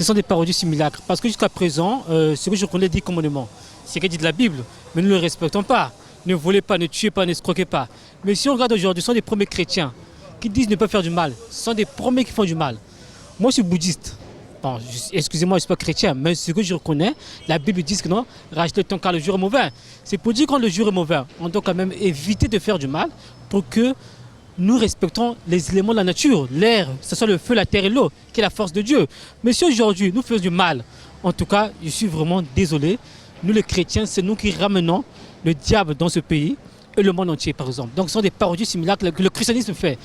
ce sont des parodies simulacres. Parce que jusqu'à présent, ce que je connais dit commandement, c'est ce qui dit de la Bible, mais nous ne le respectons pas. Ne volez pas, ne tuez pas, ne escroquez pas. Mais si on regarde aujourd'hui, ce sont des premiers chrétiens qui disent ne pas faire du mal. Ce sont des premiers qui font du mal. Moi, je suis bouddhiste. Bon, excusez-moi, je ne suis pas chrétien, mais ce que je reconnais, la Bible dit que non, rachetez ton car le jour est mauvais. C'est pour dire que quand le jour est mauvais, on doit quand même éviter de faire du mal pour que nous respectons les éléments de la nature, l'air, ce soit le feu, la terre et l'eau, qui est la force de Dieu. Mais si aujourd'hui nous faisons du mal, en tout cas, je suis vraiment désolé, nous les chrétiens, c'est nous qui ramenons le diable dans ce pays et le monde entier, par exemple. Donc ce sont des parodies similaires que le christianisme fait.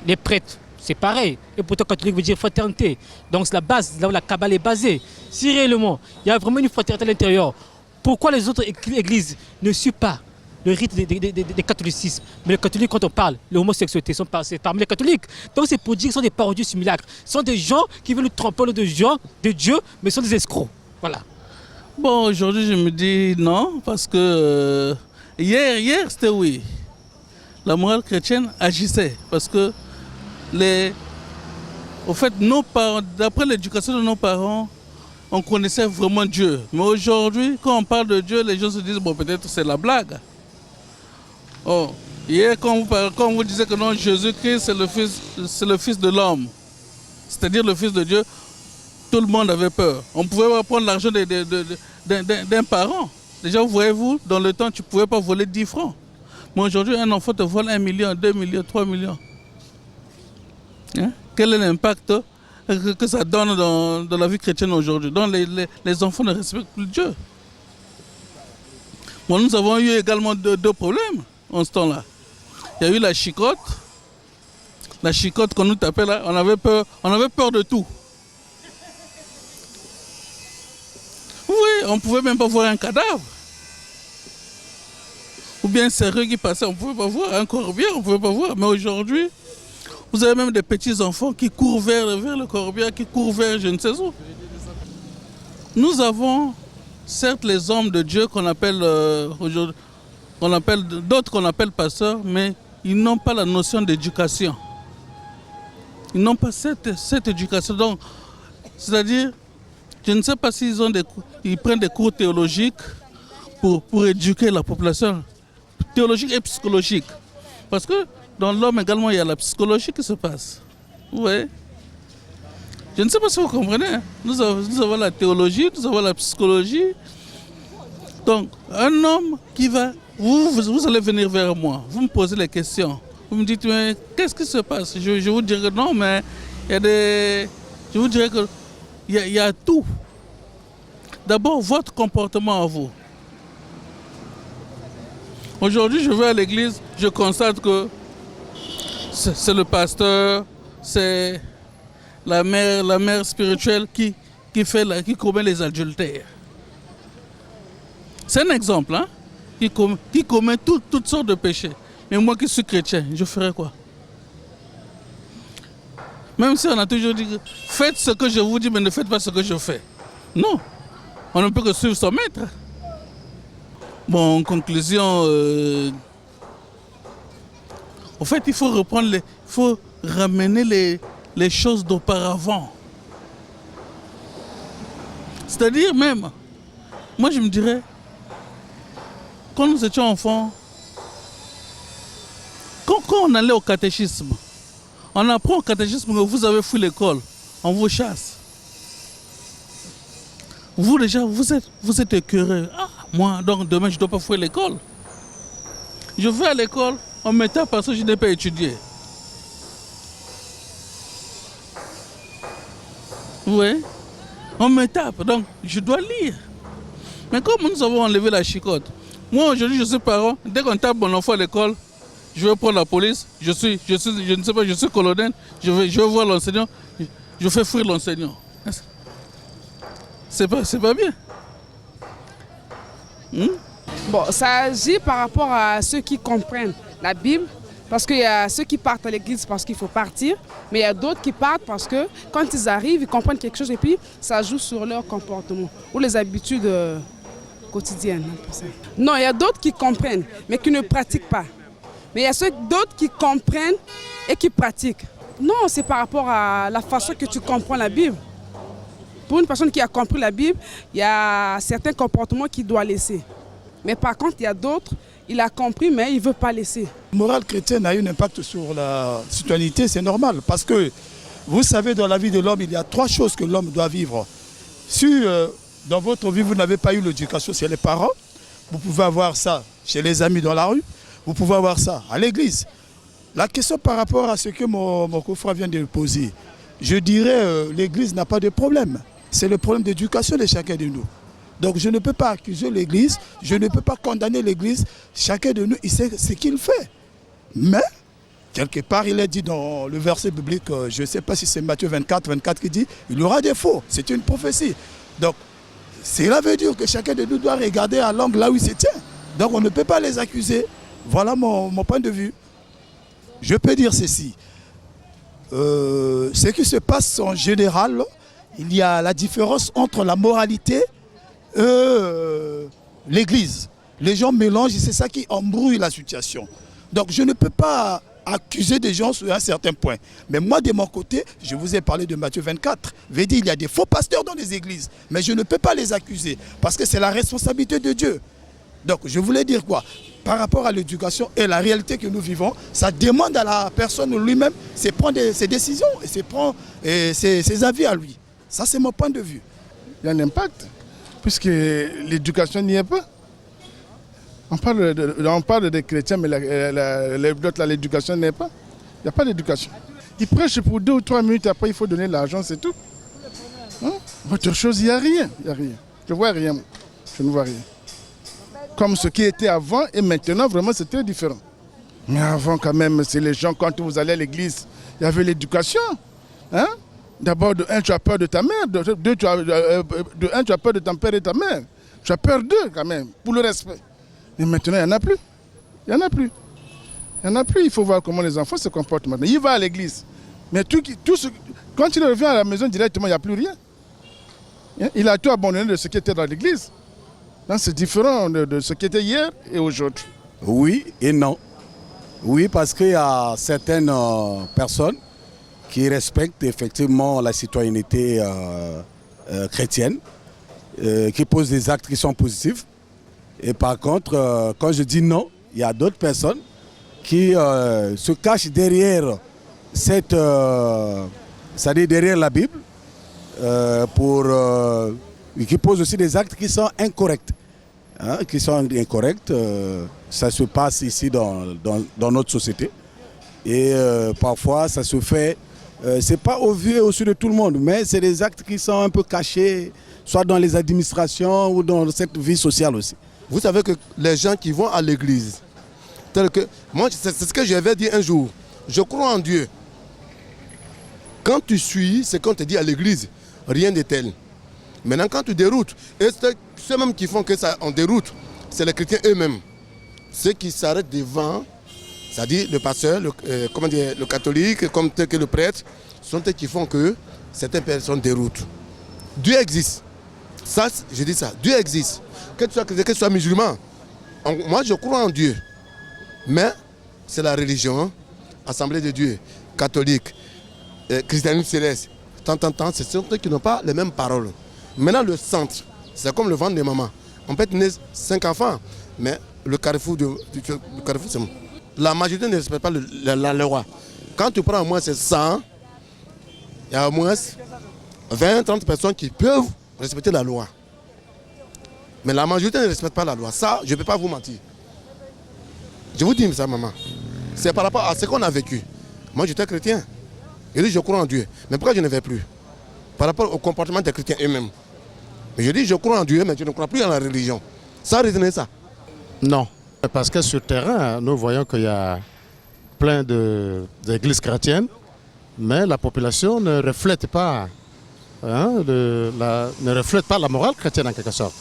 Les prêtres, c'est pareil. Et pourtant, catholique veut dire fraternité. Donc c'est la base, là où la Kabbale est basée. Si réellement, il y a vraiment une fraternité à l'intérieur, pourquoi les autres églises ne suivent pas le rite des catholicismes? Mais les catholiques, quand on parle, l'homosexualité, c'est parmi les catholiques. Donc c'est pour dire que ce sont des parodies simulacres. Ce sont des gens qui veulent nous tromper au nom de Dieu, mais ce sont des escrocs. Voilà. Bon, aujourd'hui, je me dis non, parce que hier c'était oui. La morale chrétienne agissait, parce que au fait, d'après l'éducation de nos parents, on connaissait vraiment Dieu. Mais aujourd'hui, quand on parle de Dieu, les gens se disent, bon, peut-être c'est la blague. Oh, hier, quand vous disiez que non, Jésus-Christ, c'est le Fils de l'homme, c'est-à-dire le Fils de Dieu, tout le monde avait peur. On ne pouvait pas prendre l'argent d'un parent. Déjà, voyez-vous, dans le temps, tu ne pouvais pas voler 10 francs. Mais aujourd'hui, un enfant te vole 1 million, 2 millions, 3 millions. Hein? Quel est l'impact que ça donne dans la vie chrétienne aujourd'hui? Donc les enfants ne respectent plus Dieu. Bon, nous avons eu également deux problèmes en ce temps-là. Il y a eu la chicotte. La chicotte qu'on nous tapait là, on avait peur de tout. Oui, on ne pouvait même pas voir un cadavre. Ou bien un sérieux qui passait, on ne pouvait pas voir. Un corbier, on ne pouvait pas voir. Mais aujourd'hui, vous avez même des petits-enfants qui courent vers le corbier, qui courent vers je ne sais où. Nous avons, certes, les hommes de Dieu qu'on appelle aujourd'hui, d'autres qu'on appelle pasteurs, mais ils n'ont pas la notion d'éducation. Ils n'ont pas cette éducation. Donc, c'est-à-dire, je ne sais pas s'ils prennent des cours théologiques pour éduquer la population, théologique et psychologique. Parce que dans l'homme également, il y a la psychologie qui se passe. Oui. Je ne sais pas si vous comprenez. Hein. Nous avons la théologie, nous avons la psychologie. Donc, un homme qui va... Vous allez venir vers moi, vous me posez les questions. Vous me dites, mais qu'est-ce qui se passe? Je vous dirai non, mais il y a des... Je vous dirai que il y a tout. D'abord, votre comportement à vous. Aujourd'hui, je vais à l'église, je constate que c'est le pasteur, c'est la mère spirituelle qui commet les adultères. C'est un exemple, hein, qui commet toutes sortes de péchés. Mais moi qui suis chrétien, je ferai quoi? Même si on a toujours dit, faites ce que je vous dis, mais ne faites pas ce que je fais. Non, on ne peut que suivre son maître. Bon, en conclusion, en fait, il faut ramener les choses d'auparavant. C'est-à-dire même, moi je me dirais, quand nous étions enfants, quand on allait au catéchisme, on apprend au catéchisme que vous avez fui l'école, on vous chasse. Vous déjà, vous êtes écœuré. Ah, moi, donc demain, je ne dois pas fouiller l'école. Je vais à l'école, on me tape parce que je n'ai pas étudié. Oui, on me tape, donc je dois lire. Mais comme nous avons enlevé la chicotte, moi aujourd'hui je suis parent, dès qu'on tape mon enfant à l'école, je vais prendre la police, je ne sais pas, je suis colonel, je vais voir l'enseignant, je fais fuir l'enseignant. C'est pas bien. Bon, ça agit par rapport à ceux qui comprennent la Bible, parce qu'il y a ceux qui partent à l'église parce qu'il faut partir, mais il y a d'autres qui partent parce que quand ils arrivent, ils comprennent quelque chose et puis ça joue sur leur comportement ou les habitudes quotidiennes. Non, il y a d'autres qui comprennent, mais qui ne pratiquent pas. Mais il y a d'autres qui comprennent et qui pratiquent. Non, c'est par rapport à la façon que tu comprends la Bible. pour une personne qui a compris la Bible, il y a certains comportements qu'il doit laisser. Mais par contre, il y a d'autres, il a compris, mais il ne veut pas laisser. La morale chrétienne a eu un impact sur la citoyenneté, c'est normal. Parce que, vous savez, dans la vie de l'homme, il y a 3 choses que l'homme doit vivre. Si dans votre vie, vous n'avez pas eu l'éducation chez les parents, vous pouvez avoir ça chez les amis dans la rue, vous pouvez avoir ça à l'église. La question par rapport à ce que mon confrère vient de poser, je dirais l'église n'a pas de problème. C'est le problème d'éducation de chacun de nous. Donc je ne peux pas accuser l'église, je ne peux pas condamner l'église. Chacun de nous, il sait ce qu'il fait. Mais, quelque part, il est dit dans le verset biblique, je ne sais pas si c'est Matthieu 24 qui dit, il y aura des faux. C'est une prophétie. Donc, cela veut dire que chacun de nous doit regarder à l'angle là où il se tient. Donc on ne peut pas les accuser. Voilà mon point de vue. Je peux dire ceci. Ce qui se passe en général, il y a la différence entre la moralité et l'église. Les gens mélangent et c'est ça qui embrouille la situation. Donc je ne peux pas accuser des gens sur un certain point. Mais moi, de mon côté, je vous ai parlé de Matthieu 24. J'ai dit, il y a des faux pasteurs dans les églises. Mais je ne peux pas les accuser parce que c'est la responsabilité de Dieu. Donc, je voulais dire quoi? Par rapport à l'éducation et la réalité que nous vivons, ça demande à la personne lui-même de prendre ses décisions et de prendre ses avis à lui. Ça, c'est mon point de vue. Il y a un impact, puisque l'éducation n'y est pas. On parle des chrétiens, mais l'éducation n'est pas. Il n'y a pas d'éducation. Ils prêchent pour 2 ou 3 minutes, après il faut donner l'argent, c'est tout. Autre chose, il n'y a rien. Je ne vois rien. Je ne vois rien. Comme ce qui était avant et maintenant, vraiment, c'est très différent. Mais avant, quand même, c'est les gens, quand vous allez à l'église, il y avait l'éducation. Hein? D'abord, de un, tu as peur de ta mère. De deux, tu as peur de ton père et ta mère. Tu as peur d'eux, quand même, pour le respect. Mais maintenant, il n'y en a plus. Il n'y en a plus. Il n'y en a plus. Il faut voir comment les enfants se comportent maintenant. Il va à l'église. Mais quand il revient à la maison directement, il n'y a plus rien. Il a tout abandonné de ce qui était dans l'église. C'est différent de ce qui était hier et aujourd'hui. Oui et non. Oui, parce qu'il y a certaines personnes qui respectent effectivement la citoyenneté chrétienne, qui posent des actes qui sont positifs. Et par contre, quand je dis non, il y a d'autres personnes qui se cachent derrière c'est-à-dire derrière la Bible, qui posent aussi des actes qui sont incorrects. Ça se passe ici dans notre société. Et parfois, ça se fait, c'est pas au vu et au su de tout le monde, mais c'est des actes qui sont un peu cachés, soit dans les administrations ou dans cette vie sociale aussi. Vous savez que les gens qui vont à l'église, moi, c'est ce que j'avais dit un jour, je crois en Dieu. Quand tu suis ce qu'on te dit à l'église, rien n'est tel. Maintenant, quand tu déroutes, et ceux même qui font que ça en déroute, c'est les chrétiens eux-mêmes. Ceux qui s'arrêtent devant, c'est-à-dire le pasteur, le catholique, comme tel que le prêtre, sont ceux qui font que certaines personnes déroutent. Dieu existe. Ça, je dis ça, Dieu existe. Que tu sois chrétien, que tu sois musulman. Moi, je crois en Dieu. Mais c'est la religion, Assemblée de Dieu, catholique, christianisme céleste. Ce sont ceux qui n'ont pas les mêmes paroles. Maintenant, le centre, c'est comme le ventre de maman. On peut tenir 5 enfants, mais le carrefour, c'est bon. La majorité ne respecte pas la loi. Quand tu prends au moins 100, il y a au moins 20-30 personnes qui peuvent respecter la loi. Mais la majorité ne respecte pas la loi. Ça, je ne peux pas vous mentir. Je vous dis ça, maman. C'est par rapport à ce qu'on a vécu. Moi, j'étais chrétien. Je dis, je crois en Dieu. Mais pourquoi je ne vais plus? Par rapport au comportement des chrétiens eux-mêmes. Mais je dis, je crois en Dieu, mais je ne crois plus en la religion. Ça, retenez ça. Non. Parce que sur le terrain, nous voyons qu'il y a plein d'églises chrétiennes, mais la population ne reflète pas, ne reflète pas la morale chrétienne en quelque sorte.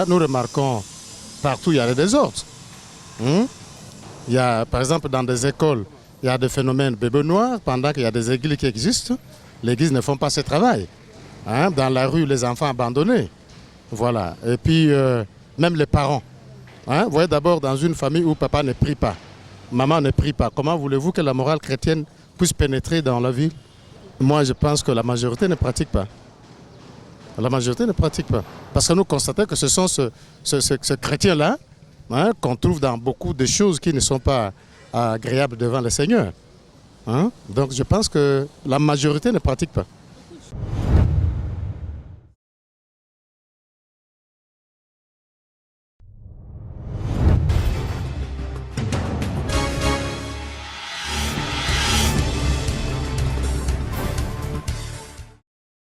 Nous remarquons partout il y a des désordres. Il y a, par exemple, dans des écoles, il y a des phénomènes bébés noirs, pendant qu'il y a des églises qui existent, les églises ne font pas ce travail. Dans la rue, les enfants abandonnés. Voilà. Et puis, même les parents. Vous voyez d'abord dans une famille où papa ne prie pas, maman ne prie pas. Comment voulez-vous que la morale chrétienne puisse pénétrer dans la vie? Moi, je pense que la majorité ne pratique pas. La majorité ne pratique pas. Parce que nous constatons que ce sont ce chrétien-là qu'on trouve dans beaucoup de choses qui ne sont pas agréables devant le Seigneur. Donc je pense que la majorité ne pratique pas.